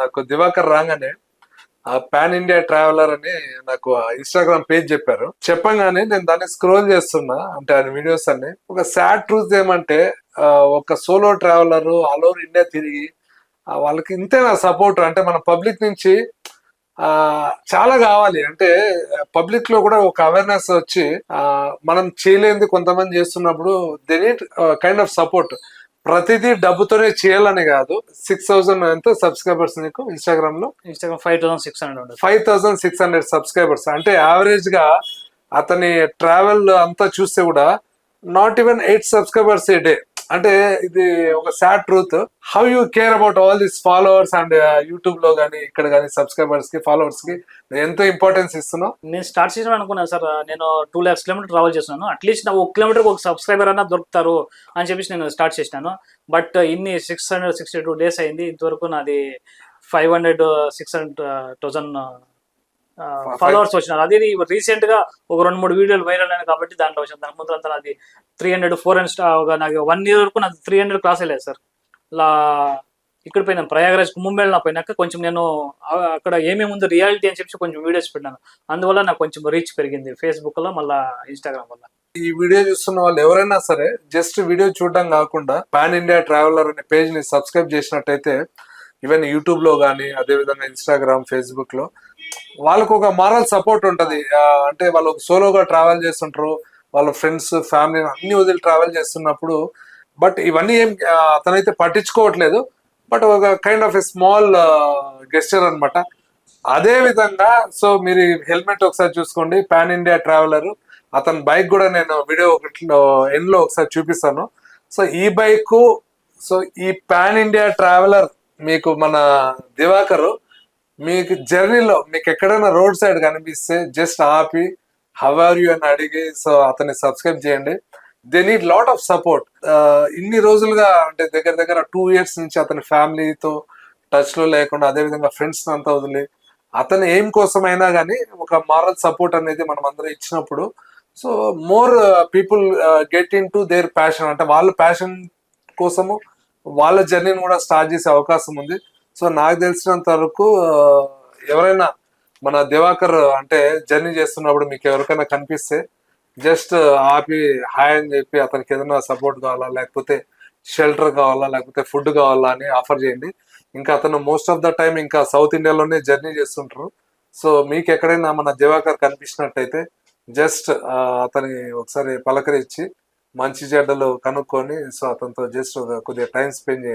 నాకు దివాకర్ రాగానే pan India traveller అని నాకు ఇన్స్టాగ్రామ్ పేజ్ చెప్పారు. చెప్పంగానే నేను దాన్ని స్క్రోల్ చేస్తున్నా, అంటే ఆయన వీడియోస్ అన్ని. ఒక సాడ్ ట్రూత్ ఏమంటే ఒక solo traveller all over India తిరిగి వాళ్ళకి ఇంతేనా సపోర్ట్? అంటే మన పబ్లిక్ నుంచి చాలా కావాలి. అంటే పబ్లిక్ లో కూడా ఒక అవేర్నెస్ వచ్చి మనం చేయలేనిది కొంతమంది చేస్తున్నప్పుడు they need kind of support. ప్రతిదీ డబ్బుతోనే చేయాలని కాదు. 6,000 ఎంత సబ్స్క్రైబర్స్ నీకు ఇన్స్టాగ్రామ్ లో? ఇన్స్టాగ్రామ్ 5,600. 5,600 సబ్స్క్రైబర్స్. అంటే యావరేజ్ గా అతని ట్రావెల్ అంతా చూస్తే కూడా not even 8 subscribers A day. అంటే ఇది ఒక sad truth. How you care about all this followers and YouTube లో గానీ ఇక్కడ గానీ సబ్స్క్రైబర్స్ కి ఫాలోవర్స్ కి ఎంతో ఇంపార్టెన్స్ ఇస్తున్నావు? నేను స్టార్ట్ చేసిన అనుకున్నాను సార్, నేను 2 lakhs kilometers ట్రావెల్ చేస్తున్నాను. అట్లీస్ట్ నా 1 kilometer ఒక సబ్స్క్రైబర్ అన్నా దొరుకుతారు అని చెప్పేసి నేను స్టార్ట్ చేసినాను. బట్ ఇన్ని 662 days అయింది, ఇంతవరకు నాది 500-600,000 ఫాలోవర్స్ వచ్చినారు. అది రీసెంట్ గా ఒక 2-3 వీడియోలు వైరల్ అయినాయి కాబట్టి దాంట్లో వచ్చింది. దాని ముందు అంతా అది 300-400 నాకు 1 year వరకు నాకు 300 క్రాస్ అయ్యలేదు సార్. ఇలా ఇక్కడ పోయినా ప్రయాగరాజ్ కుంభమేళా పోయినాక కొంచెం నేను అక్కడ ఏమేమి ఉంది రియాలిటీ అని చెప్పి కొంచెం వీడియోస్ పెట్టాను. అందువల్ల నాకు కొంచెం రీచ్ పెరిగింది ఫేస్బుక్ లో, మళ్ళీ ఇన్స్టాగ్రామ్ వల్ల. ఈ వీడియో చూస్తున్న వాళ్ళు ఎవరైనా సరే జస్ట్ వీడియో చూడడం కాకుండా పాన్ ఇండియా ట్రావెలర్ అనే పేజ్ ని సబ్స్క్రైబ్ చేసినట్టయితే ఈవెన్ యూట్యూబ్ లో కానీ అదేవిధంగా ఇన్స్టాగ్రామ్, ఫేస్బుక్ లో వాళ్ళకు ఒక మారల్ సపోర్ట్ ఉంటది. అంటే వాళ్ళు సోలోగా ట్రావెల్ చేస్తుంటారు, వాళ్ళ ఫ్రెండ్స్ ఫ్యామిలీ అన్ని వదిలి ట్రావెల్ చేస్తున్నప్పుడు. బట్ ఇవన్నీ ఏం అతనైతే పట్టించుకోవట్లేదు. బట్ ఒక kind of a small gesture అనమాట. అదే విధంగా సో మీరు హెల్మెట్ ఒకసారి చూసుకోండి, పాన్ ఇండియా ట్రావెలర్. అతని బైక్ కూడా నేను వీడియో ఎండ్ లో ఒకసారి చూపిస్తాను. సో ఈ బైక్, సో ఈ పాన్ ఇండియా ట్రావెలర్ మీకు మన దివాకర్ మీకు జర్నీలో మీకు ఎక్కడైనా రోడ్ సైడ్ కనిపిస్తే జస్ట్ ఆపి హౌ ఆర్ యూ అని అడిగి సో అతన్ని సబ్స్క్రైబ్ చేయండి. They need lot of support. ఇన్ని రోజులుగా అంటే దగ్గర దగ్గర 2 years నుంచి అతని ఫ్యామిలీతో టచ్ లో లేకుండా, అదేవిధంగా ఫ్రెండ్స్ అంతా వదిలి అతని ఎయిమ్ కోసమైనా కానీ ఒక మారల్ సపోర్ట్ అనేది మనం అందరం ఇచ్చినప్పుడు so more people get in to their passion. అంటే వాళ్ళ ప్యాషన్ కోసము వాళ్ళ జర్నీని కూడా స్టార్ట్ చేసే అవకాశం ఉంది. సో నాకు తెలిసినంత వరకు ఎవరైనా మన దివాకర్ అంటే జర్నీ చేస్తున్నప్పుడు మీకు ఎవరికైనా కనిపిస్తే జస్ట్ ఆపి హాయ్ అని చెప్పి అతనికి ఏదైనా సపోర్ట్ కావాలా, లేకపోతే షెల్టర్ కావాలా, లేకపోతే ఫుడ్ కావాలా అని ఆఫర్ చేయండి. ఇంకా అతను మోస్ట్ ఆఫ్ ద టైం ఇంకా సౌత్ ఇండియాలోనే జర్నీ చేస్తుంటారు. సో మీకు ఎక్కడైనా మన దివాకర్ కనిపించినట్టయితే జస్ట్ అతని ఒకసారి పలకరించి మంచి చెడ్డలు కనుక్కొని సో అతనితో జస్ట్ కొద్దిగా టైం స్పెండ్ చేయండి.